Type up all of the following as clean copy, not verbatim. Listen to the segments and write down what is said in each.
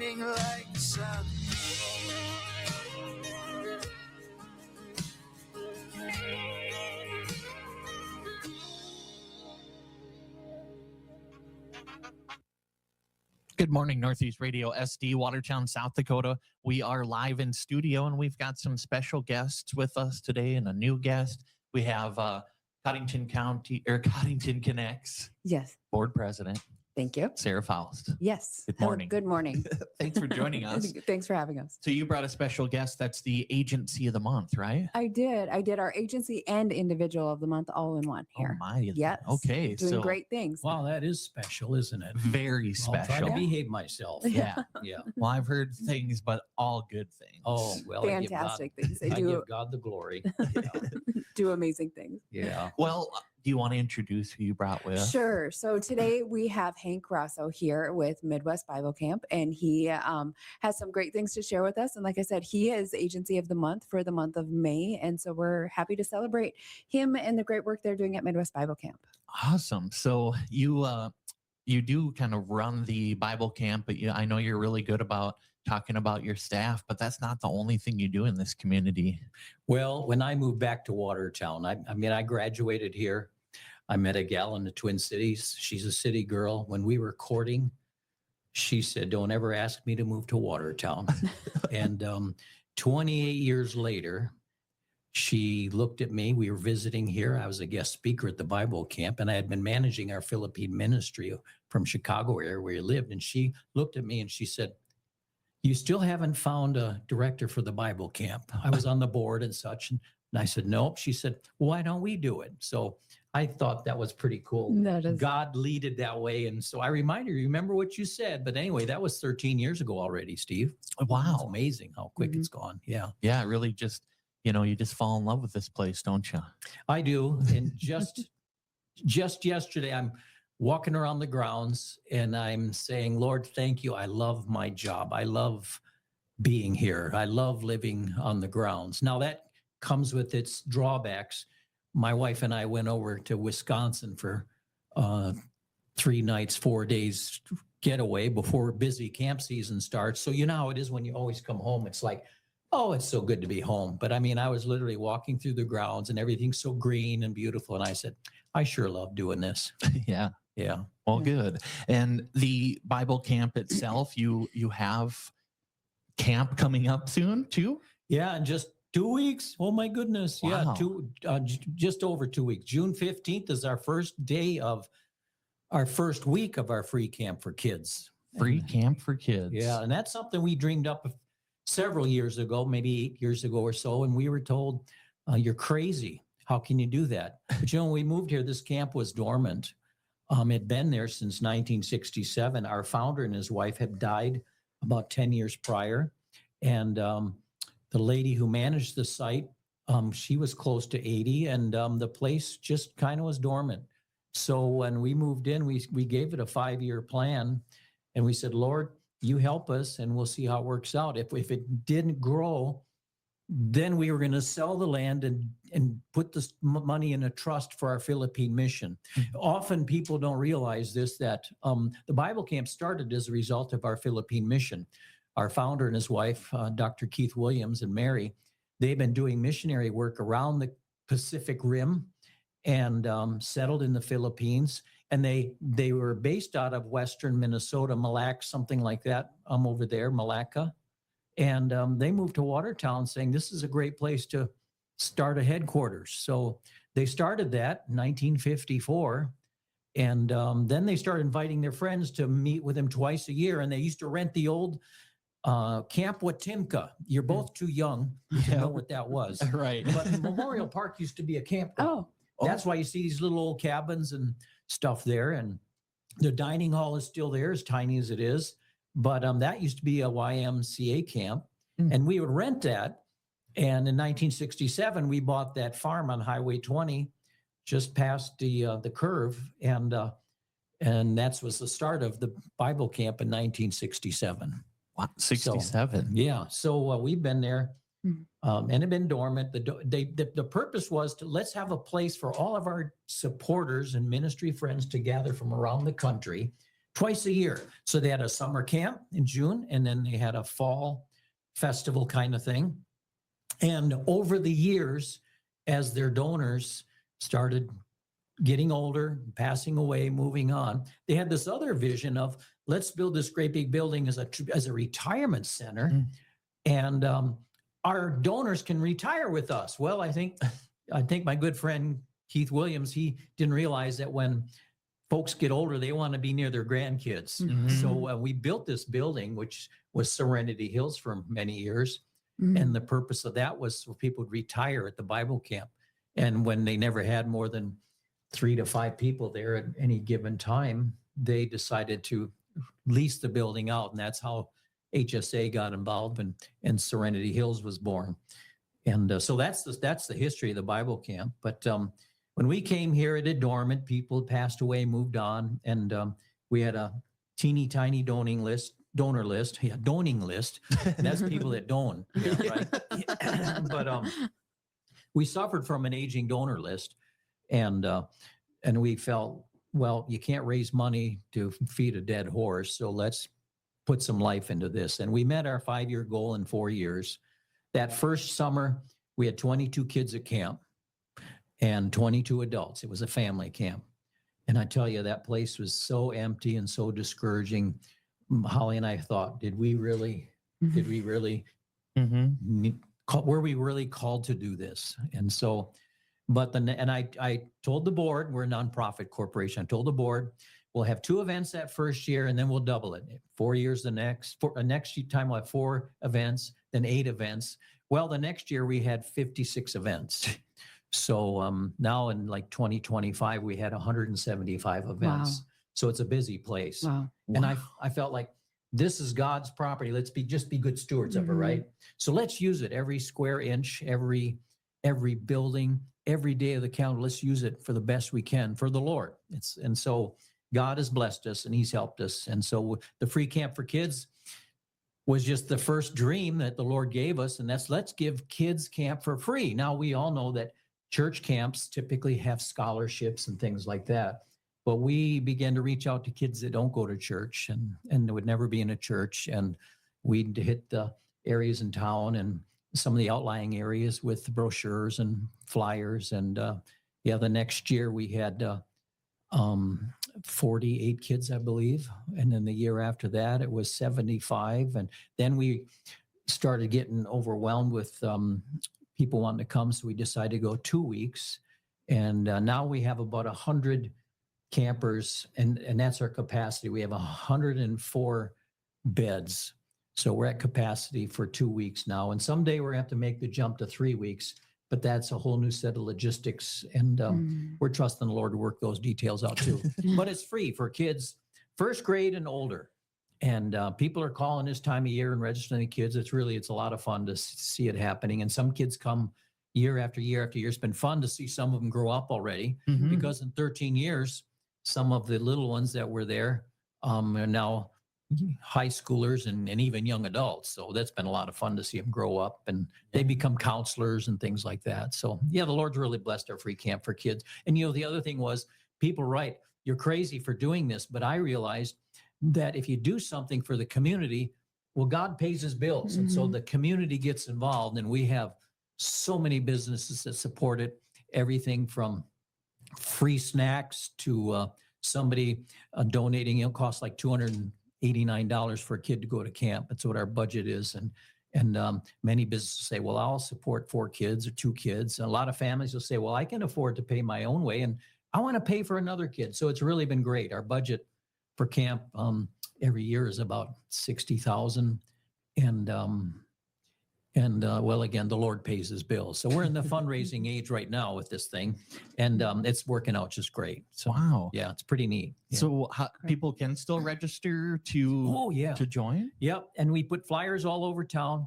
shining like the sun. Good morning, Northeast Radio SD, Watertown, South Dakota. We are live in studio, and we've got some special guests with us today, and a new guest. We have Codington Connec's Yes. board president, Thank you. Sara Foust. Yes. Good morning. Good morning. Thanks for joining us. Thanks for having us. So you brought a special guest. That's the agency of the month, right? I did our agency and individual of the month all in one here. Oh my. Yes. Okay. Doing great things. Wow, that is special, isn't it? Very I'll try special. to behave myself. Yeah. Yeah. Well, I've heard things, but all good things. Oh, well, Fantastic things. They I do give God the glory. do amazing things. Yeah. Well, do you want to introduce who you brought with? Sure. So today we have Hank Roso here with Midwest Bible Camp, and he has some great things to share with us. And like I said, he is agency of the month for the month of May. And so we're happy to celebrate him and the great work they're doing at Midwest Bible Camp. Awesome. So you do kind of run the Bible camp, but I know you're really good about talking about your staff, but that's not the only thing you do in this community. Well, when I moved back to Watertown, I graduated here. I met a gal in the Twin Cities. She's a city girl. When we were courting, she said, "Don't ever ask me to move to Watertown." And 28 years later, she looked at me. We were visiting here. I was a guest speaker at the Bible camp, and I had been managing our Philippine ministry from Chicago area where we lived. And she looked at me and she said, "You still haven't found a director for the Bible camp." I was on the board and such. And I said, "Nope." She said, "Why don't we do it?" So I thought that was pretty cool. That is- God lead it that way. And so I remember what you said. But anyway, that was 13 years ago already, Steve. Wow. It's amazing how quick it's gone. Yeah. Yeah, it really just, you just fall in love with this place, don't you? I do. And just yesterday, I'm walking around the grounds and I'm saying, "Lord, thank you. I love my job. I love being here. I love living on the grounds." Now that comes with its drawbacks. My wife and I went over to Wisconsin for 3 nights, 4 days getaway before busy camp season starts. So you know how it is when you always come home. It's like, oh, it's so good to be home. But I mean, I was literally walking through the grounds and everything's so green and beautiful. And I said, I sure love doing this. Yeah. Yeah. Well, good. And the Bible camp itself, you have camp coming up soon too? Yeah. And just 2 weeks. Oh my goodness. Wow. Yeah. Just over 2 weeks. June 15th is our first week of our free camp for kids. Free camp for kids. Yeah. And that's something we dreamed up several years ago, maybe 8 years ago or so. And we were told, "You're crazy. How can you do that?" But when we moved here, this camp was dormant. It had been there since 1967. Our founder and his wife had died about 10 years prior. And the lady who managed the site, she was close to 80, and the place just kind of was dormant. So when we moved in, we gave it a 5-year plan, and we said, "Lord, you help us, and we'll see how it works out." If it didn't grow, then we were going to sell the land and put this money in a trust for our Philippine mission. Often people don't realize this, that the Bible camp started as a result of our Philippine mission. Our founder and his wife, Dr. Keith Williams and Mary, they've been doing missionary work around the Pacific Rim and settled in the Philippines. And they were based out of Western Minnesota, something like that, over there, Malacca. And they moved to Watertown saying, "This is a great place to start a headquarters." So they started that in 1954. And then they started inviting their friends to meet with them twice a year. And they used to rent the old Camp Watimka. You're both too young to know what that was. Right. But Memorial Park used to be a campground. That's why you see these little old cabins and stuff there. And the dining hall is still there, as tiny as it is. But that used to be a YMCA camp. And we would rent that. And in 1967, we bought that farm on Highway 20, just past the curve. And that was the start of the Bible camp in 1967. Wow, 67. So we've been there and have been dormant. The purpose was to let's have a place for all of our supporters and ministry friends to gather from around the country twice a year. So they had a summer camp in June, and then they had a fall festival kind of thing. And over the years, as their donors started getting older, passing away, moving on, they had this other vision of, let's build this great big building as a retirement center. And our donors can retire with us. Well, I think my good friend Keith Williams, he didn't realize that when folks get older, they want to be near their grandkids. So we built this building, which was Serenity Hills for many years. And the purpose of that was so people would retire at the Bible camp. And when they never had more than 3 to 5 people there at any given time, they decided to lease the building out. And that's how HSA got involved, and Serenity Hills was born. And so that's the history of the Bible camp. But when we came here, it had dormant. People had passed away, moved on, and we had a teeny tiny donor list. And that's people that don't, right? But we suffered from an aging donor list, and we felt, well, you can't raise money to feed a dead horse, so let's put some life into this. And we met our 5-year goal in 4 years. That first summer, we had 22 kids at camp and 22 adults. It was a family camp. And I tell you, that place was so empty and so discouraging. Holly and I thought, did we really were we really called to do this? And so, I told the board, we're a nonprofit corporation. I told the board, we'll have 2 events that first year, and then we'll double it. 4 years the next time we'll have 4 events, then 8 events. Well, the next year we had 56 events. So now in like 2025, we had 175 events. Wow. So it's a busy place. Wow. And I felt like this is God's property. Let's just be good stewards of it, right? So let's use it every square inch, every building, every day of the calendar. Let's use it for the best we can for the Lord. And so God has blessed us and he's helped us. And so the free camp for kids was just the first dream that the Lord gave us. And that's, let's give kids camp for free. Now we all know that church camps typically have scholarships and things like that. But we began to reach out to kids that don't go to church and would never be in a church. And we'd hit the areas in town and some of the outlying areas with brochures and flyers. And the next year we had 48 kids, I believe. And then the year after that, it was 75. And then we started getting overwhelmed with people wanting to come. So we decided to go 2 weeks. And now we have about 100 campers, and that's our capacity. We have 104 beds. So we're at capacity for 2 weeks now. And someday we're going to have to make the jump to 3 weeks, but that's a whole new set of logistics. And we're trusting the Lord to work those details out too. But it's free for kids, first grade and older. And people are calling this time of year and registering the kids. It's a lot of fun to see it happening. And some kids come year after year after year. It's been fun to see some of them grow up already because in 13 years, some of the little ones that were there are now high schoolers and even young adults. So that's been a lot of fun to see them grow up, and they become counselors and things like that. So yeah, the Lord's really blessed our free camp for kids. And the other thing was, people write, you're crazy for doing this. But I realized that if you do something for the community, well, God pays his bills. And so the community gets involved, and we have so many businesses that support it. Everything from free snacks to somebody donating. It costs like $289 for a kid to go to camp. That's what our budget is. And many businesses say, well, I'll support 4 kids or 2 kids. And a lot of families will say, well, I can afford to pay my own way, and I want to pay for another kid. So it's really been great. Our budget for camp every year is about $60,000. And well, again, the Lord pays his bills. So we're in the fundraising age right now with this thing, and it's working out just great. So wow. Yeah, it's pretty neat. Yeah. So people can still register to join? Yep. And we put flyers all over town,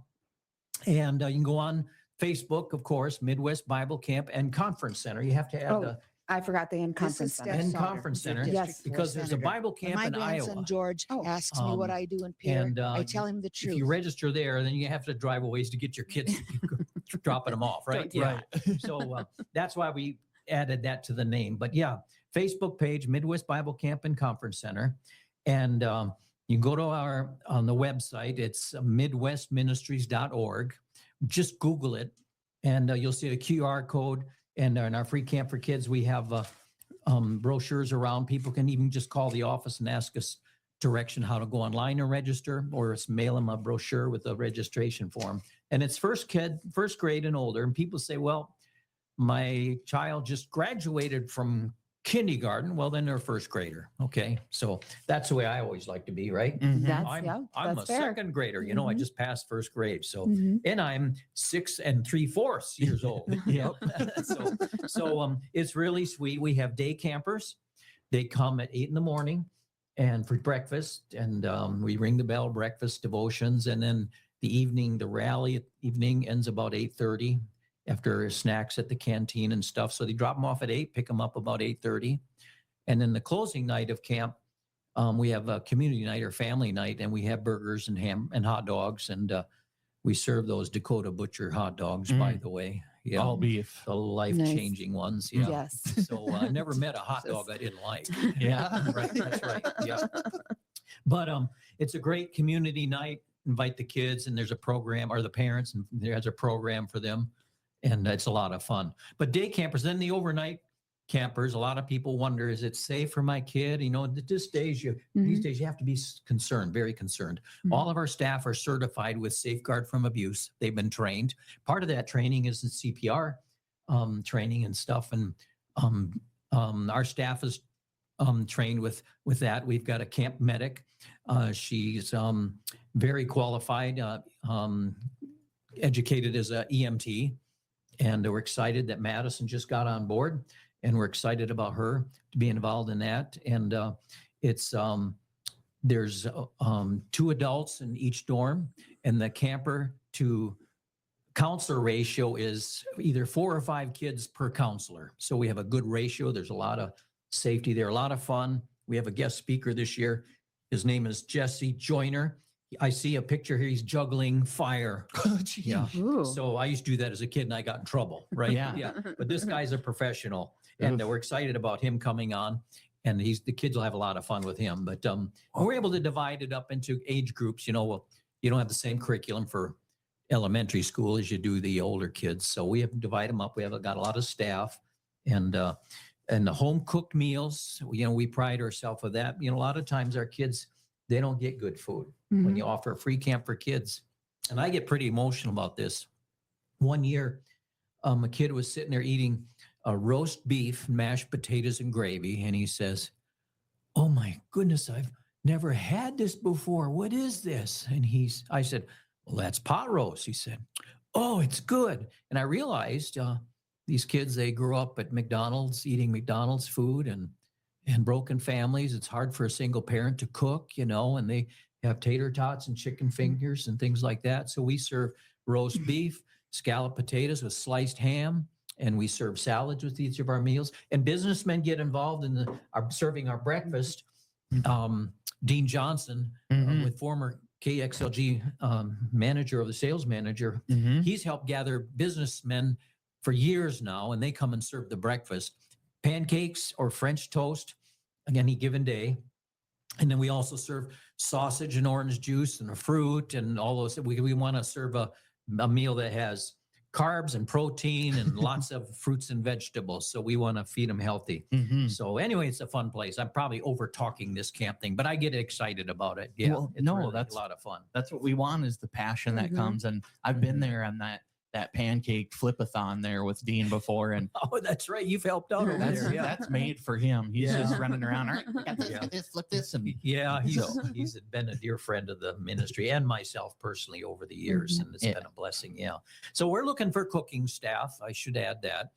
and you can go on Facebook, of course, Midwest Bible Camp and Conference Center. You have to add I forgot the conference center. and Conference Center, Yes. because there's a Bible camp My in grandson Iowa. George asks me what I do in Pierre. And I tell him the if truth. you register there, then you have to drive a ways to get your kids dropping them off, right? Right. So that's why we added that to the name. But yeah, Facebook page, Midwest Bible Camp and Conference Center. And you go to on the website, it's midwestministries.org. Just Google it, and you'll see a QR code. And in our free camp for kids, we have brochures around. People can even just call the office and ask us direction how to go online and register, or it's mail them a brochure with a registration form. And it's first grade and older. And people say, well, my child just graduated from kindergarten. Well, then they're a first grader. Okay. So that's the way I always like to be, right? Mhm. I'm a fair. second grader. You know, I Mhm. just passed first grade. So, Mhm. and I'm 6 3/4 years old. Yep. So it's really sweet. We have day campers. They come at 8 a.m. and for breakfast, and we ring the bell, breakfast, devotions, and then the rally evening ends about 8:30 after snacks at the canteen and stuff. So they drop them off at 8, pick them up about 8:30. And then the closing night of camp, we have a community night or family night, and we have burgers and ham and hot dogs. And we serve those Dakota Butcher hot dogs, by the way. Yeah. All beef. The life-changing ones. Yeah. Yes. So I never met a hot dog I didn't like. Yeah. Right. That's right. Yeah. But it's a great community night. Invite the kids, and there's a program, or the parents, and there's a program for them. And it's a lot of fun. But day campers, then the overnight campers, a lot of people wonder, is it safe for my kid? You know, these days you have to be concerned, very concerned. Mhm. All of our staff are certified with Safeguard from Abuse. They've been trained. Part of that training is the CPR training and stuff. And our staff is trained with that. We've got a camp medic. She's very qualified, educated as a EMT. And we're excited that Madison just got on board, and we're excited about her to be involved in that. And there's 2 adults in each dorm, and the camper to counselor ratio is either 4 or 5 kids per counselor. So we have a good ratio. There's a lot of safety there, a lot of fun. We have a guest speaker this year. His name is Jesse Joyner. I see a picture here. He's juggling fire. Yeah. Ooh. So I used to do that as a kid, and I got in trouble, right? Yeah. But this guy's a professional, and we're excited about him coming on. And the kids will have a lot of fun with him. But we're able to divide it up into age groups. You know, you don't have the same curriculum for elementary school as you do the older kids. So we have to divide them up. We have got a lot of staff, and the home cooked meals. You know, we pride ourselves with that. You know, a lot of times our kids, they don't get good food when you offer a free camp for kids. And I get pretty emotional about this. One year, a kid was sitting there eating a roast beef, mashed potatoes, and gravy. And he says, "Oh my goodness, I've never had this before. What is this?" And I said, "Well, that's pot roast." He said, "Oh, it's good." And I realized these kids, they grew up at McDonald's, eating McDonald's food, and broken families. It's hard for a single parent to cook, you know, and they have tater tots and chicken fingers and things like that. So we serve roast beef, scalloped potatoes with sliced ham, and we serve salads with each of our meals. And businessmen get involved in serving our breakfast. Dean Johnson, with former KXLG manager of the sales manager, he's helped gather businessmen for years now, and they come and serve the breakfast. Pancakes or French toast, any given day. And then we also serve sausage and orange juice and a fruit and all those. We want to serve a meal that has carbs and protein and lots of fruits and vegetables. So we want to feed them healthy. So anyway, it's a fun place. I'm probably over talking this camp thing, but I get excited about it. Yeah, Well, it's no, really that's a lot of fun. That's what we want, is the passion that comes. And I've been there on that pancake flipathon there with Dean before, and Oh, that's right. You've helped out over that's there. Yeah. that's made for him. He's Yeah. just running around. All right, we got this, Yeah. get this, flip this, and Yeah, he's been a dear friend of the ministry and myself personally over the years, and it's Yeah. been a blessing. Yeah. So we're looking for cooking staff. I should add that.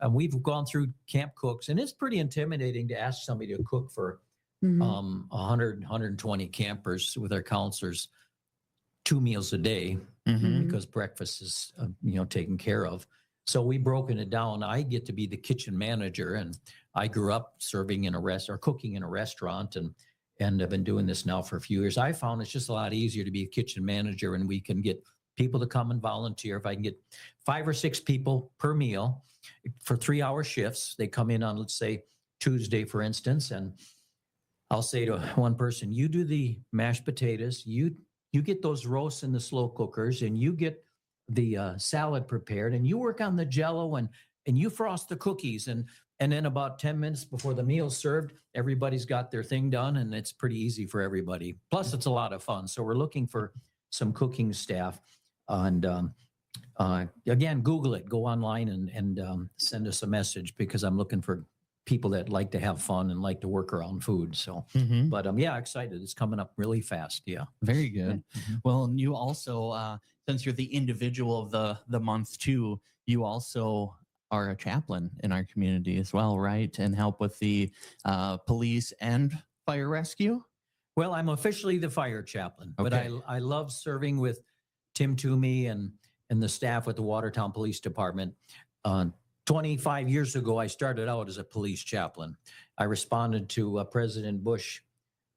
We've gone through camp cooks, and it's pretty intimidating to ask somebody to cook for 100, 120 campers with our counselors 2 meals a day, because breakfast is taken care of. So we've broken it down. I get to be the kitchen manager, and I grew up serving in a cooking in a restaurant, and I've been doing this now for a few years. I found it's just a lot easier to be a kitchen manager, and we can get people to come and volunteer. If I can get 5 or 6 people per meal for 3-hour shifts, they come in on, let's say, Tuesday, for instance, and I'll say to one person, you do the mashed potatoes, you get those roasts in the slow cookers, and you get the salad prepared, and you work on the jello, and you frost the cookies, and then about 10 minutes before the meal's served, everybody's got their thing done, and it's pretty easy for everybody. Plus, it's a lot of fun. So we're looking for some cooking staff. And again, Google it, go online and send us a message, because I'm looking for people that like to have fun and like to work around food. So, but yeah, excited. It's coming up really fast. Yeah. Very good. Well, and you also, since you're the individual of the month too, you also are a chaplain in our community as well, right? And help with the police and fire rescue. Well, I'm officially the fire chaplain, but Okay. I love serving with Tim Toomey and the staff with the Watertown Police Department. 25 years ago, I started out as a police chaplain. I responded to President Bush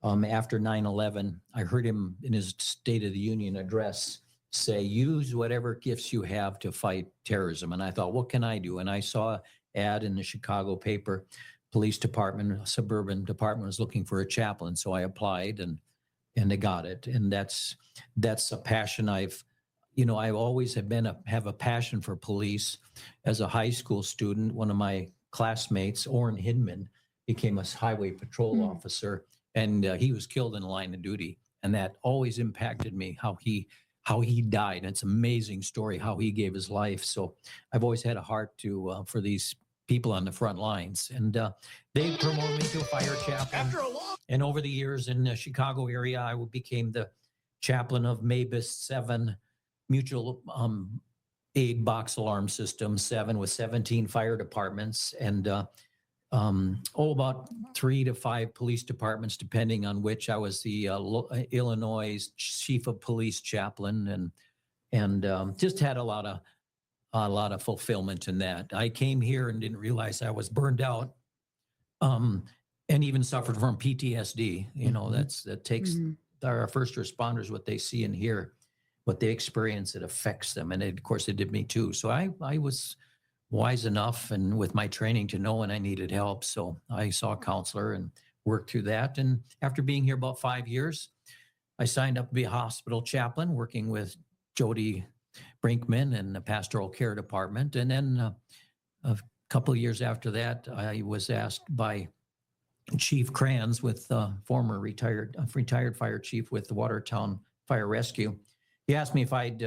after 9/11. I heard him in his State of the Union address say, use whatever gifts you have to fight terrorism. And I thought, what can I do? And I saw an ad in the Chicago paper, police department, suburban department was looking for a chaplain. So I applied and they got it. And that's a passion I've always have a passion for police. As a high school student, one of my classmates, Orrin Hidman, became a highway patrol officer, and he was killed in the line of duty. And that always impacted me, how he died. It's an amazing story, how he gave his life. So I've always had a heart for these people on the front lines. And they promoted me to a fire chaplain. And over the years in the Chicago area, I became the chaplain of MABUS 7 mutual aid box alarm system, 7 with 17 fire departments, and about 3 to 5 police departments, depending on which. I was the Illinois chief of police chaplain, and just had a lot of fulfillment in that. I came here and didn't realize I was burned out, and even suffered from PTSD. That takes our first responders, what they see and hear, what they experience, it affects them. And of course it did me too. So I was wise enough and with my training to know when I needed help. So I saw a counselor and worked through that. And after being here about 5 years, I signed up to be a hospital chaplain, working with Jody Brinkman and the pastoral care department. And then a couple of years after that, I was asked by Chief Kranz, with former retired fire chief with the Watertown Fire Rescue. He asked me if I'd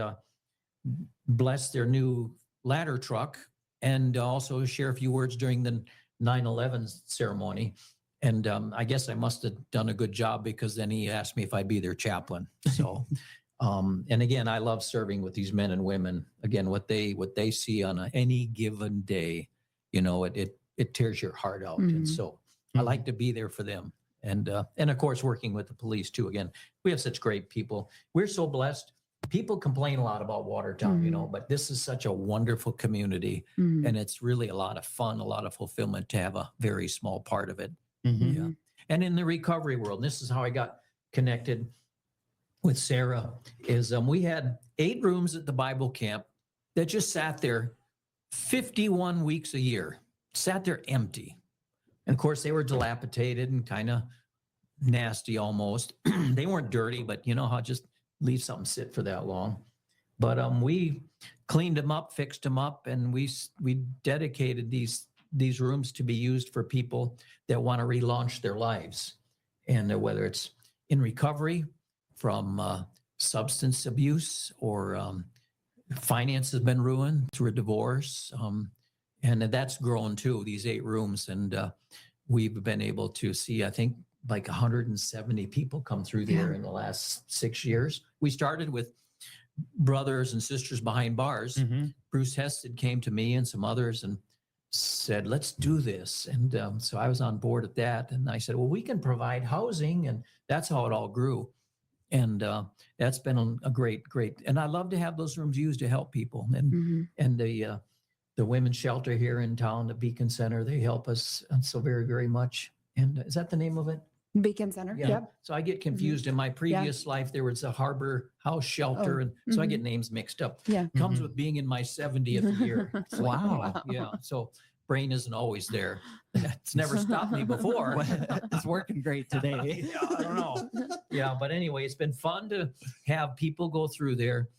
bless their new ladder truck and also share a few words during the 9/11 ceremony. And I guess I must have done a good job, because then he asked me if I'd be their chaplain. So, and again, I love serving with these men and women. Again, what they see on any given day, it tears your heart out. And so I like to be there for them. And of course, working with the police too. Again, we have such great people. We're so blessed. People complain a lot about Watertown, but this is such a wonderful community, and it's really a lot of fun, a lot of fulfillment to have a very small part of it. Yeah. And in the recovery world, this is how I got connected with Sarah, is we had 8 rooms at the Bible camp that just sat there 51 weeks a year, sat there empty. And of course, they were dilapidated and kind of nasty almost. They weren't dirty, but you know how just leave something sit for that long. But we cleaned them up, fixed them up, and we dedicated these rooms to be used for people that want to relaunch their lives. And whether it's in recovery from substance abuse, or finance has been ruined through a divorce. And that's grown too, these 8 rooms. And we've been able to see, I think, like 170 people come through there in the last 6 years. We started with brothers and sisters behind bars. Bruce Hested came to me and some others and said, let's do this. And so I was on board at that. And I said, well, we can provide housing. And that's how it all grew. And that's been a great, and I love to have those rooms used to help people. And the women's shelter here in town, the Beacon Center, they help us so very, very much. And is that the name of it? Beacon Center. Yeah. Yep. So I get confused. In my previous life, there was a Harbor House shelter. And so I get names mixed up. Yeah. Comes with being in my 70th year. It's like, Wow. yeah. So, brain isn't always there. It's never stopped me before. It's working great today. Yeah, I don't know. Yeah, but anyway, it's been fun to have people go through there.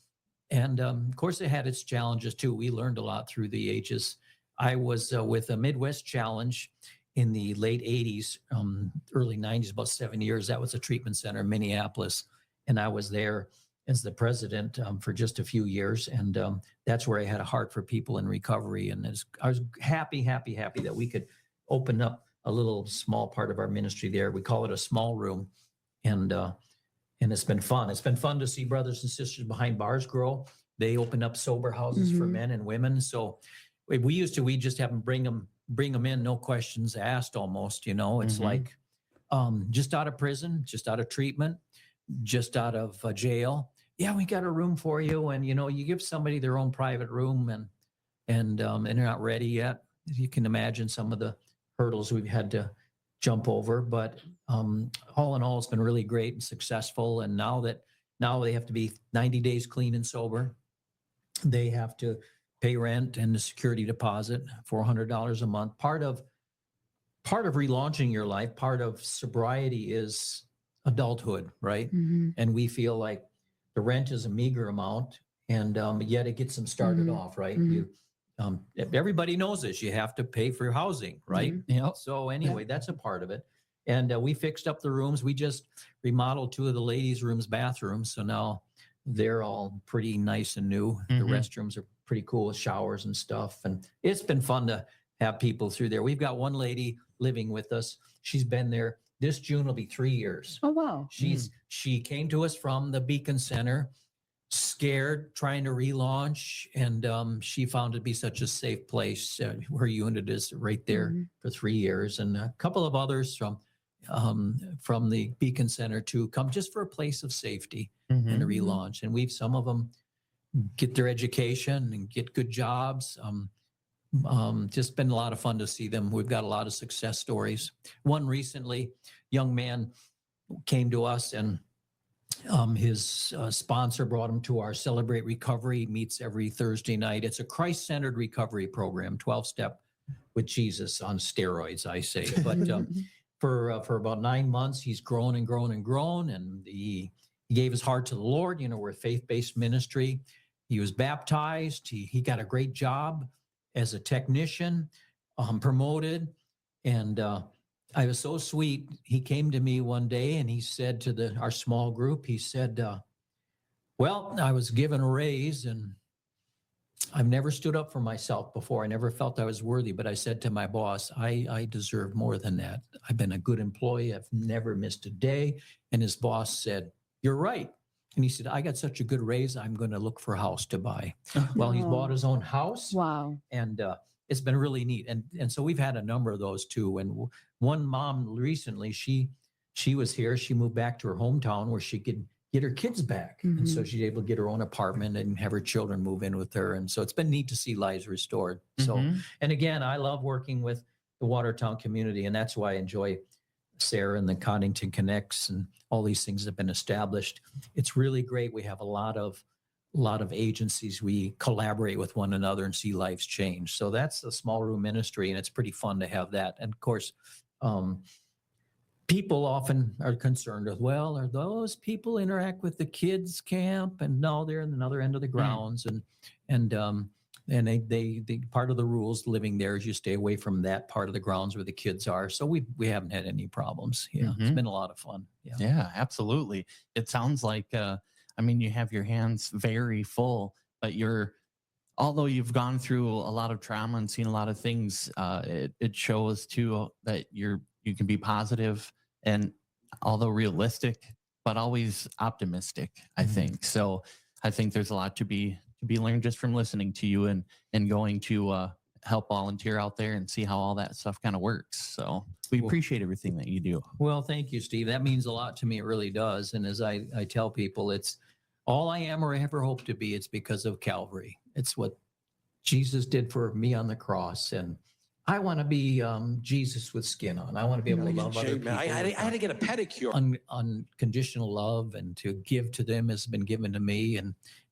And of course, it had its challenges too. We learned a lot through the ages. I was with a Midwest Challenge in the late 80s, early 90s, about 7 years. That was a treatment center in Minneapolis. And I was there as the president for just a few years. And that's where I had a heart for people in recovery. And I was happy that we could open up a little small part of our ministry there. We call it a small room. And it's been fun. It's been fun to see brothers and sisters behind bars grow. They opened up sober houses for men and women. So we just have them bring them in, no questions asked almost, you know. It's like just out of prison, just out of treatment, just out of jail. Yeah, we got a room for you. And, you know, you give somebody their own private room and they're not ready yet. You can imagine some of the hurdles we've had to jump over, but all in all, it's been really great and successful. And now they have to be 90 days clean and sober. They have to pay rent and the security deposit, $400 a month. Part of relaunching your life, part of sobriety is adulthood, right? And we feel like the rent is a meager amount, and yet it gets them started off, right? Everybody knows this. You have to pay for your housing, right? Yeah. So anyway, that's a part of it. And we fixed up the rooms. We just remodeled 2 of the ladies' rooms, bathrooms. So now they're all pretty nice and new. The restrooms are pretty cool with showers and stuff. And it's been fun to have people through there. We've got one lady living with us. She's been there. This June will be 3 years. Oh, wow. She came to us from the Beacon Center, scared, trying to relaunch, and she found it to be such a safe place. Her unit is right there for 3 years, and a couple of others from the Beacon Center to come just for a place of safety and a relaunch. And some of them get their education and get good jobs. Just been a lot of fun to see them. We've got a lot of success stories. One recently, young man came to us, and his sponsor brought him to our Celebrate Recovery. He meets every Thursday night. It's a Christ-centered recovery program, 12-step with Jesus on steroids, I say. But for about 9 months, he's grown and grown and grown, and he gave his heart to the Lord. You know, we're a faith-based ministry. He was baptized. He got a great job as a technician, promoted, and I was so sweet. He came to me one day and he said to our small group, he said, well, I was given a raise and I've never stood up for myself before. I never felt I was worthy, but I said to my boss, I deserve more than that. I've been a good employee. I've never missed a day. And his boss said, you're right. And he said, I got such a good raise, I'm going to look for a house to buy. Well, he's bought his own house. Wow. And it's been really neat. And so we've had a number of those too. And one mom recently, she was here. She moved back to her hometown where she could get her kids back. And so she's able to get her own apartment and have her children move in with her. And so it's been neat to see lives restored. So, and again, I love working with the Watertown community, and that's why I enjoy Sarah and the Codington Connecs and all these things have been established. It's really great. We have a lot of agencies. We collaborate with one another and see lives change. So that's the small room ministry, and it's pretty fun to have that. And of course, people often are concerned with, well, are those people interact with the kids camp? And no, they're in another end of the grounds. And they part of the rules living there is you stay away from that part of the grounds where the kids are. So we haven't had any problems. Yeah, it's been a lot of fun. Yeah, absolutely. It sounds like, I mean, you have your hands very full, but although you've gone through a lot of trauma and seen a lot of things, it shows too that you can be positive and although realistic, but always optimistic, I think. So I think there's a lot to be learned just from listening to you and going to help volunteer out there and see how all that stuff kind of works. So we appreciate everything that you do. Well, thank you, Steve. That means a lot to me. It really does. And as I tell people, it's all I am or ever hope to be. It's because of Calvary. It's what Jesus did for me on the cross. And I want to be Jesus with skin on. I want to be able to love other people. I had to get a pedicure. Unconditional love and to give to them has been given to me.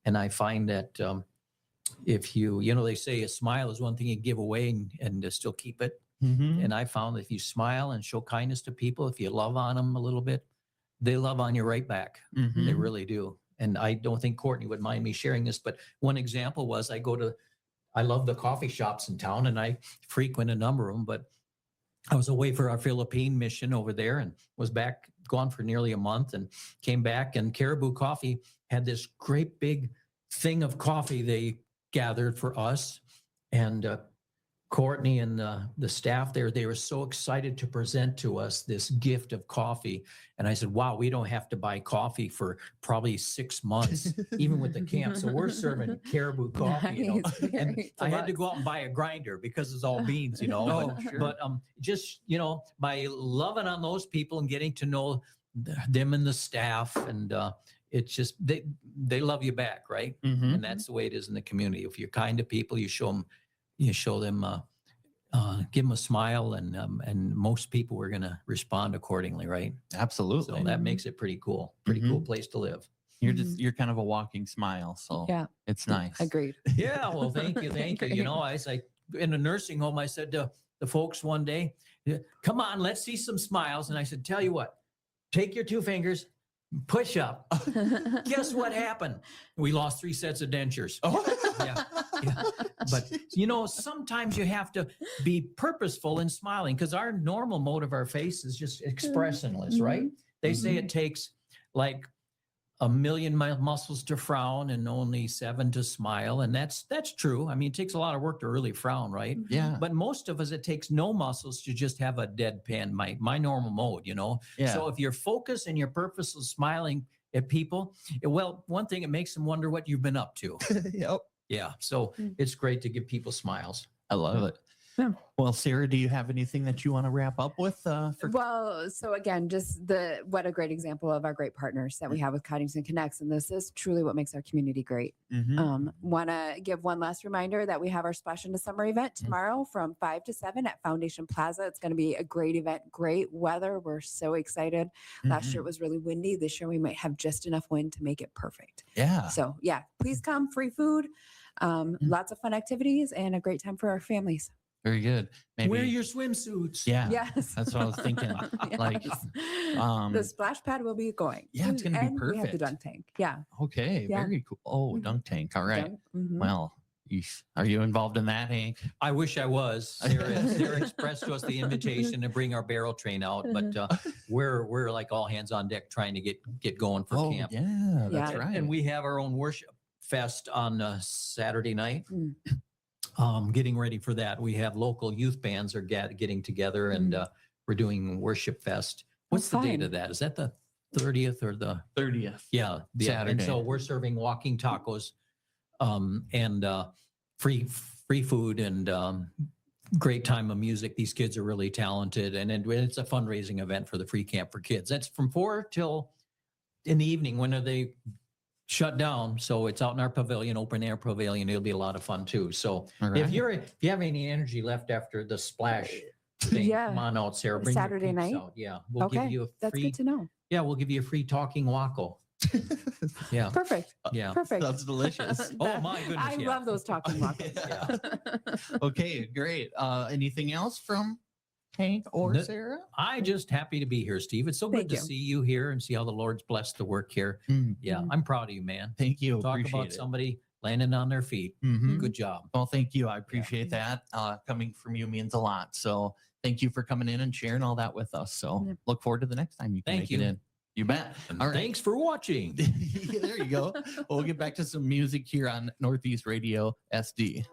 And I find that if you, they say a smile is one thing you give away and to still keep it. Mhm. And I found that if you smile and show kindness to people, if you love on them a little bit, they love on you right back. They Mhm. really do. And I don't think Courtney would mind me sharing this, but one example was I love the coffee shops in town and I frequent a number of them, but I was away for our Philippine mission over there and was gone for nearly a month and came back, and Caribou Coffee had this great big thing of coffee they gathered for us. And Courtney and the staff there, they were so excited to present to us this gift of coffee. And I said, wow, we don't have to buy coffee for probably 6 months, even with the camp. So we're serving Caribou coffee, Nice, And very I had to deluxe. go out and buy a grinder because it's all beans, Oh, But, sure. but just, by loving on those people and getting to know them and the staff, and it's just, they love you back, right? Mhm. And that's the way it is in the community. If you're kind to people, you show them, give them a smile, and most people are going to respond accordingly, right? Absolutely. So that makes it pretty cool. Pretty cool place to live. You're kind of a walking smile, so Yeah. it's nice. Agreed. Yeah, well, thank you. As I in a nursing home, I said to the folks one day, "Come on, let's see some smiles." And I said, "Tell you what, take your 2 fingers, push up." Guess what happened? We lost 3 sets of dentures. Yeah. But sometimes you have to be purposeful in smiling, because our normal mode of our face is just expressionless, right? They say it takes like 1,000,000 muscles to frown and only 7 to smile. And that's true. I mean, it takes a lot of work to really frown, right? Yeah. But most of us, it takes no muscles to just have a deadpan, my normal mode, Yeah. So if you're focused and you're purposeful smiling at people, well, one thing, it makes them wonder what you've been up to. Yep. Yeah. So it's great to give people smiles. I love it. Yeah. Well, Sarah, do you have anything that you want to wrap up with? Well, so again, just what a great example of our great partners that we have with Codington Connects. And this is truly what makes our community great. Mhm. Want to give one last reminder that we have our Splash into Summer event tomorrow from 5 to 7 at Foundation Plaza. It's going to be a great event, great weather. We're so excited. Last year it was really windy. This year we might have just enough wind to make it perfect. Yeah. So yeah, please come. Free food, lots of fun activities, and a great time for our families. Very good. Maybe. Wear your swimsuits. Yeah. Yes. That's what I was thinking. Like, Yes. um, the splash pad will be going. Yeah, it's gonna be And we have the perfect. dunk tank. Yeah. Okay. Yeah. Very cool. Oh, Mhm. dunk tank. All right. Dunk. Mhm. Well, are you involved in that, Hank? I wish I was. Sarah expressed to us the invitation to bring our barrel train out, but we're like all hands on deck trying to get going for camp. Yeah, that's Yeah. right. And we have our own worship fest on Saturday night. Getting ready for that. We have local youth bands are getting together, and we're doing worship fest. What's the date fun. of that? Is that the 30th or the 30th. Yeah. And Saturday. so we're serving walking tacos, and free food, and great time of music. These kids are really talented, and it's a fundraising event for the free camp for kids. That's from 4 till in the evening when they shut down. So it's out in our pavilion, open air pavilion. It'll be a lot of fun too. So All right. if you have any energy left after the splash thing, Yeah. come on out, Sarah. Bring your Saturday peeps night? out. Yeah, we'll give Okay. you a That's free. good to know. Yeah, we'll give you a free talking wacko. Yeah, Perfect. yeah. Perfect. Sounds delicious. Oh my goodness, I yeah. love those talking waffles. Yeah. Okay, great. Anything else from Hank or No, Sarah? I just happy to be here, Steve. It's so good Thank to you. see you here and see how the Lord's blessed the work here. Yeah, Mhm. I'm proud of you, man. Thank you. Talk Appreciate about it. somebody landing on their feet. Mhm. Good job. Well, thank you. I appreciate that. Coming from you means a lot. So thank you for coming in and sharing all that with us. So Yeah. look forward to the next time you can Thank make you. it in. You bet. And All right. thanks for watching. There you go. We'll get back to some music here on Northeast Radio SD.